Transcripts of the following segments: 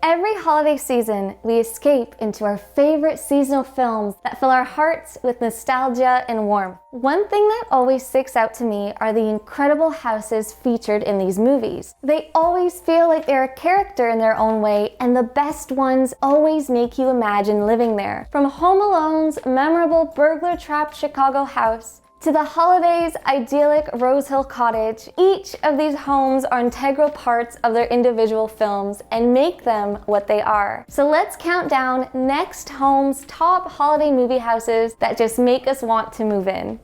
Every holiday season, we escape into our favorite seasonal films that fill our hearts with nostalgia and warmth. One thing that always sticks out to me are the incredible houses featured in these movies. They always feel like they're a character in their own way, and the best ones always make you imagine living there. From Home Alone's memorable burglar-trapped Chicago house to the holidays' idyllic Rose Hill Cottage, each of these homes are integral parts of their individual films and make them what they are. So let's count down NextHome's top holiday movie houses that just make us want to move in.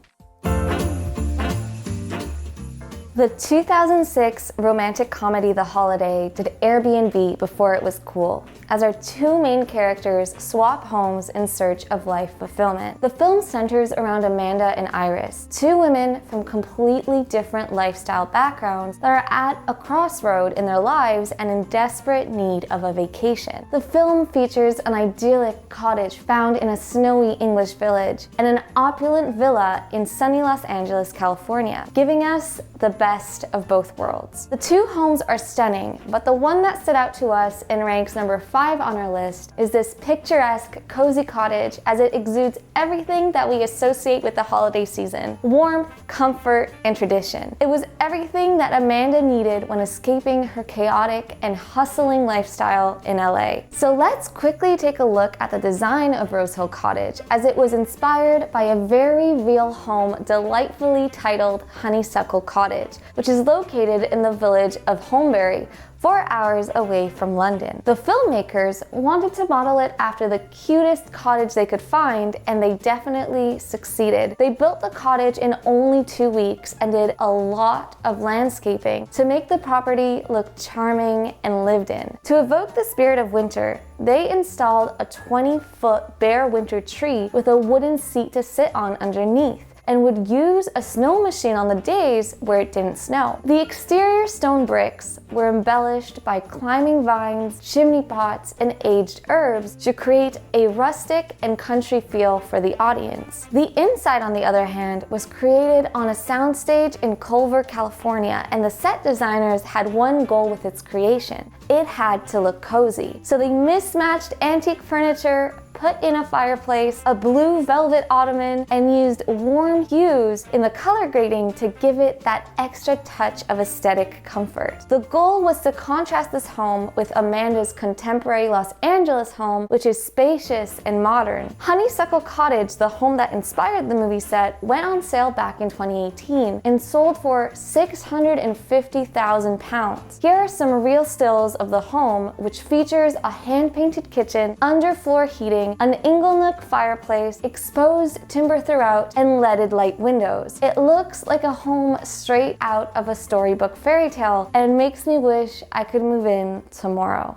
The 2006 romantic comedy The Holiday did Airbnb before it was cool, as our two main characters swap homes in search of life fulfillment. The film centers around Amanda and Iris, two women from completely different lifestyle backgrounds that are at a crossroad in their lives and in desperate need of a vacation. The film features an idyllic cottage found in a snowy English village and an opulent villa in sunny Los Angeles, California, giving us the best of both worlds. The two homes are stunning, but the one that stood out to us and ranks number 5 on our list is this picturesque, cozy cottage, as it exudes everything that we associate with the holiday season: warmth, comfort, and tradition. It was everything that Amanda needed when escaping her chaotic and hustling lifestyle in LA. So let's quickly take a look at the design of Rose Hill Cottage, as it was inspired by a very real home delightfully titled Honeysuckle Cottage, which is located in the village of Holmbury, 4 hours away from London. The filmmakers wanted to model it after the cutest cottage they could find, and they definitely succeeded. They built the cottage in only 2 weeks and did a lot of landscaping to make the property look charming and lived in. To evoke the spirit of winter, they installed a 20-foot bare winter tree with a wooden seat to sit on underneath, and would use a snow machine on the days where it didn't snow. The exterior stone bricks were embellished by climbing vines, chimney pots, and aged herbs to create a rustic and country feel for the audience. The inside, on the other hand, was created on a soundstage in Culver, California, and the set designers had one goal with its creation: it had to look cozy. So they mismatched antique furniture, put in a fireplace, a blue velvet ottoman, and used warm hues in the color grading to give it that extra touch of aesthetic comfort. The goal was to contrast this home with Amanda's contemporary Los Angeles home, which is spacious and modern. Honeysuckle Cottage, the home that inspired the movie set, went on sale back in 2018 and sold for £650,000. Here are some real stills of the home, which features a hand-painted kitchen, underfloor heating, an inglenook fireplace, exposed timber throughout, and leaded light windows. It looks like a home straight out of a storybook fairy tale, and makes me wish I could move in tomorrow.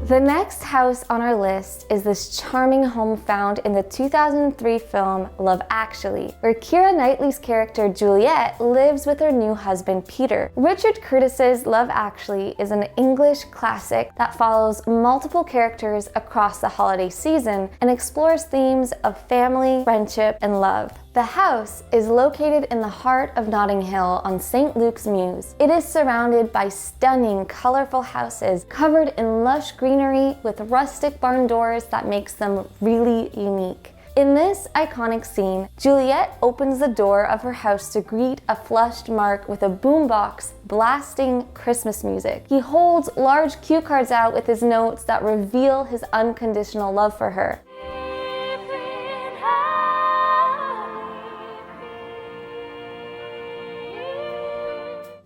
The next house on our list is this charming home found in the 2003 film Love Actually, where Keira Knightley's character Juliet lives with her new husband Peter. Richard Curtis's Love Actually is an English classic that follows multiple characters across the holiday season and explores themes of family, friendship, and love. The house is located in the heart of Notting Hill on St. Luke's Mews. It is surrounded by stunning, colorful houses covered in lush greenery with rustic barn doors that makes them really unique. In this iconic scene, Juliet opens the door of her house to greet a flushed Mark with a boombox blasting Christmas music. He holds large cue cards out with his notes that reveal his unconditional love for her.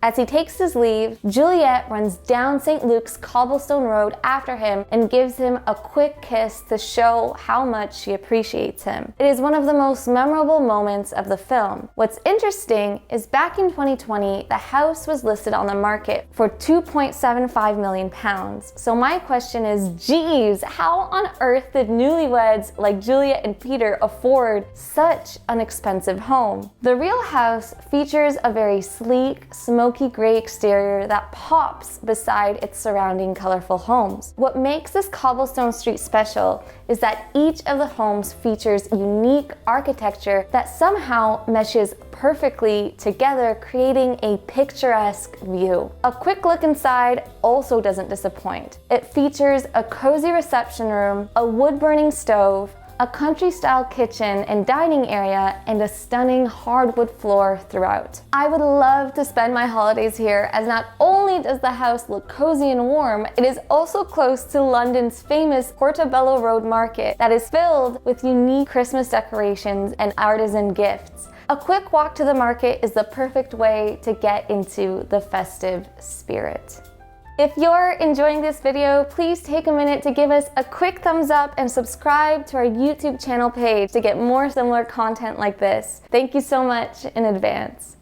As he takes his leave, Juliet runs down St. Luke's cobblestone road after him and gives him a quick kiss to show how much she appreciates him. It is one of the most memorable moments of the film. What's interesting is back in 2020, the house was listed on the market for £2.75 million. So my question is, geez, how on earth did newlyweds like Juliet and Peter afford such an expensive home? The real house features a very sleek, smoky smoky gray exterior that pops beside its surrounding colorful homes. What makes this cobblestone street special is that each of the homes features unique architecture that somehow meshes perfectly together, creating a picturesque view. A quick look inside also doesn't disappoint. It features a cozy reception room, a wood-burning stove, a country-style kitchen and dining area, and a stunning hardwood floor throughout. I would love to spend my holidays here, as not only does the house look cozy and warm, it is also close to London's famous Portobello Road Market that is filled with unique Christmas decorations and artisan gifts. A quick walk to the market is the perfect way to get into the festive spirit. If you're enjoying this video, please take a minute to give us a quick thumbs up and subscribe to our YouTube channel page to get more similar content like this. Thank you so much in advance.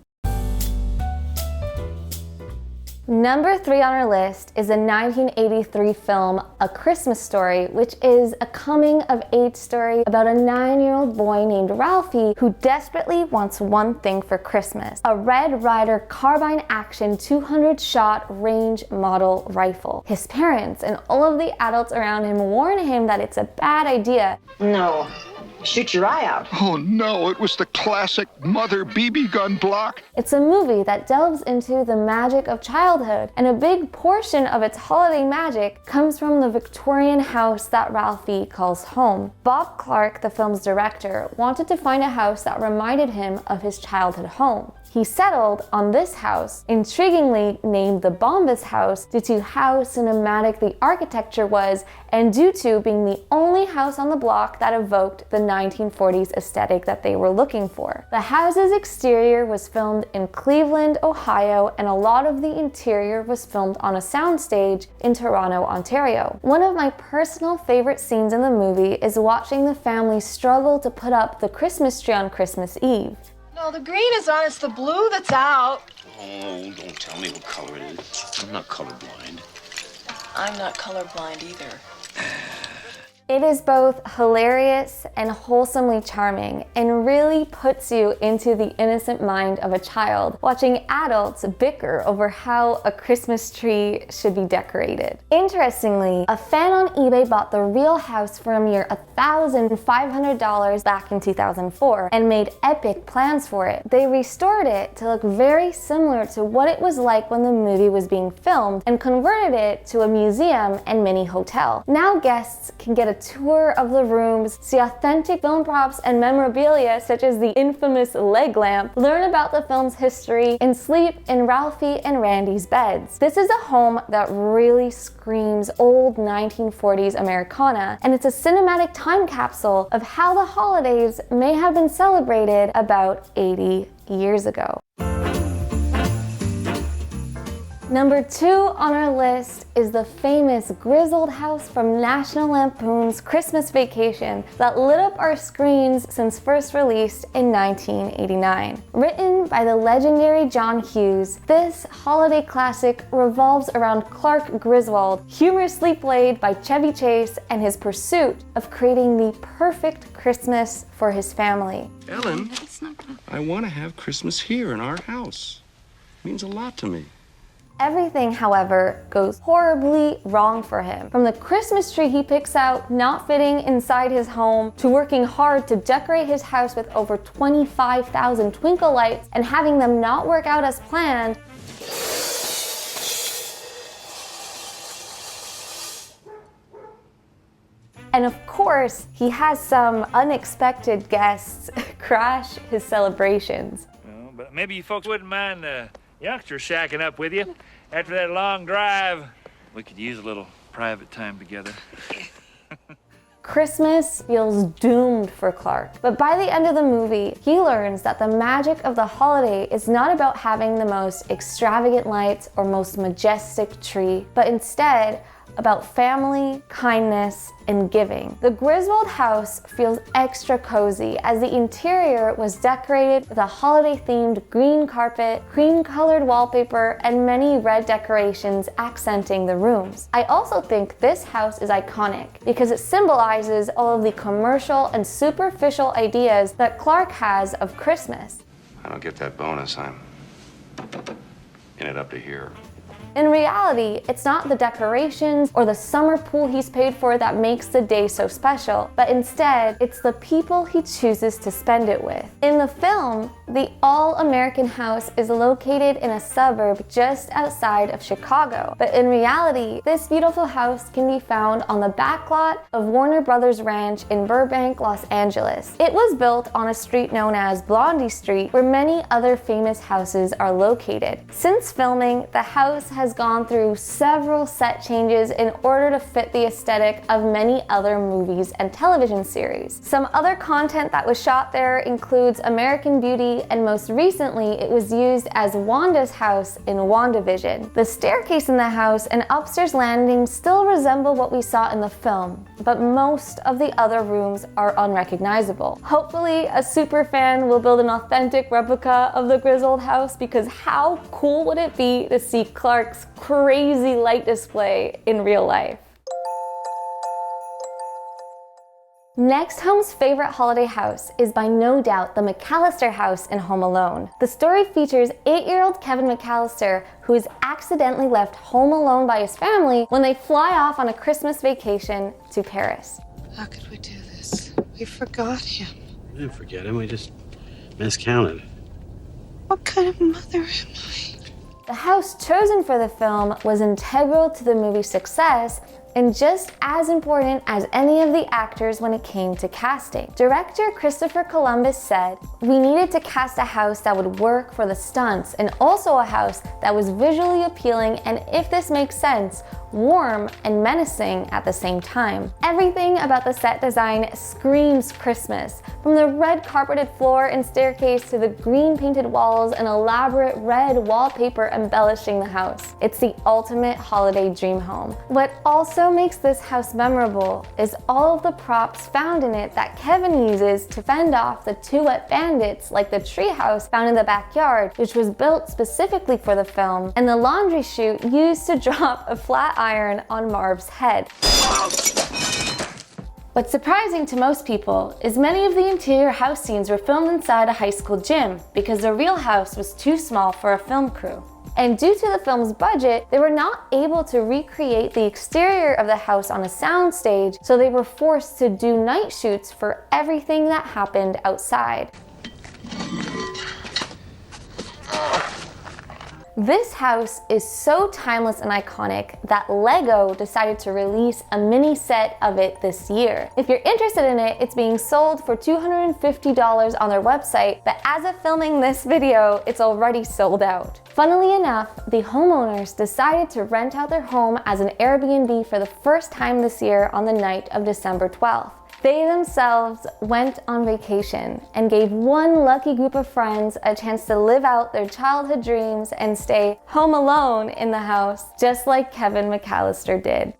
Number 3 on our list is the 1983 film A Christmas Story, which is a coming-of-age story about a 9-year-old boy named Ralphie who desperately wants one thing for Christmas: a Red Ryder carbine action 200-shot range model rifle. His parents and all of the adults around him warn him that it's a bad idea. No. Shoot your eye out. Oh no, it was the classic mother BB gun block. It's a movie that delves into the magic of childhood, and a big portion of its holiday magic comes from the Victorian house that Ralphie calls home. Bob Clark, the film's director, wanted to find a house that reminded him of his childhood home. He settled on this house, intriguingly named the Bombas House due to how cinematic the architecture was and due to being the only house on the block that evoked the 1940s aesthetic that they were looking for. The house's exterior was filmed in Cleveland, Ohio, and a lot of the interior was filmed on a soundstage in Toronto, Ontario. One of my personal favorite scenes in the movie is watching the family struggle to put up the Christmas tree on Christmas Eve. No, the green is on. It's the blue that's out. Oh, don't tell me what color it is. I'm not colorblind. I'm not colorblind either. It is both hilarious and wholesomely charming, and really puts you into the innocent mind of a child, watching adults bicker over how a Christmas tree should be decorated. Interestingly, a fan on eBay bought the real house for a mere $1,500 back in 2004 and made epic plans for it. They restored it to look very similar to what it was like when the movie was being filmed and converted it to a museum and mini hotel. Now guests can get a tour of the rooms, see authentic film props and memorabilia such as the infamous leg lamp, learn about the film's history, and sleep in Ralphie and Randy's beds. This is a home that really screams old 1940s Americana, and it's a cinematic time capsule of how the holidays may have been celebrated about 80 years ago. Number 2 on our list is the famous grizzled house from National Lampoon's Christmas Vacation that lit up our screens since first released in 1989. Written by the legendary John Hughes, this holiday classic revolves around Clark Griswold, humorously played by Chevy Chase, and his pursuit of creating the perfect Christmas for his family. Ellen, I want to have Christmas here in our house. It means a lot to me. Everything, however, goes horribly wrong for him. From the Christmas tree he picks out not fitting inside his home, to working hard to decorate his house with over 25,000 twinkle lights and having them not work out as planned, and of course, he has some unexpected guests crash his celebrations. Well, but maybe you folks wouldn't mind youngsters shacking up with you. After that long drive, we could use a little private time together. Christmas feels doomed for Clark, but by the end of the movie, he learns that the magic of the holiday is not about having the most extravagant lights or most majestic tree, but instead about family, kindness, and giving. The Griswold house feels extra cozy as the interior was decorated with a holiday-themed green carpet, cream-colored wallpaper, and many red decorations accenting the rooms. I also think this house is iconic because it symbolizes all of the commercial and superficial ideas that Clark has of Christmas. I don't get that bonus. in it up to here. In reality, it's not the decorations or the summer pool he's paid for that makes the day so special, but instead, it's the people he chooses to spend it with. In the film, the all-American house is located in a suburb just outside of Chicago, but in reality, this beautiful house can be found on the backlot of Warner Brothers Ranch in Burbank, Los Angeles. It was built on a street known as Blondie Street, where many other famous houses are located. Since filming, the house has gone through several set changes in order to fit the aesthetic of many other movies and television series. Some other content that was shot there includes American Beauty, and most recently it was used as Wanda's house in WandaVision. The staircase in the house and upstairs landing still resemble what we saw in the film, but most of the other rooms are unrecognizable. Hopefully a super fan will build an authentic replica of the Griswold house, because how cool would it be to see Clark's crazy light display in real life? NextHome's favorite holiday house is by no doubt the McAllister house in Home Alone. The story features 8-year-old Kevin McAllister, who is accidentally left home alone by his family when they fly off on a Christmas vacation to Paris. How could we do this? We forgot him. We didn't forget him, we just miscounted. What kind of mother am I? The house chosen for the film was integral to the movie's success and just as important as any of the actors when it came to casting. Director Christopher Columbus said, "We needed to cast a house that would work for the stunts and also a house that was visually appealing and, if this makes sense, warm and menacing at the same time." Everything about the set design screams Christmas, from the red carpeted floor and staircase to the green painted walls and elaborate red wallpaper embellishing the house. It's the ultimate holiday dream home. What also makes this house memorable is all of the props found in it that Kevin uses to fend off the two wet bandits, like the treehouse found in the backyard, which was built specifically for the film, and the laundry chute used to drop a flat iron on Marv's head. What's surprising to most people is many of the interior house scenes were filmed inside a high school gym because the real house was too small for a film crew. And due to the film's budget, they were not able to recreate the exterior of the house on a soundstage, so they were forced to do night shoots for everything that happened outside. This house is so timeless and iconic that LEGO decided to release a mini set of it this year. If you're interested in it, it's being sold for $250 on their website, but as of filming this video, it's already sold out. Funnily enough, the homeowners decided to rent out their home as an Airbnb for the first time this year on the night of December 12th. They themselves went on vacation and gave one lucky group of friends a chance to live out their childhood dreams and stay home alone in the house, just like Kevin McAllister did.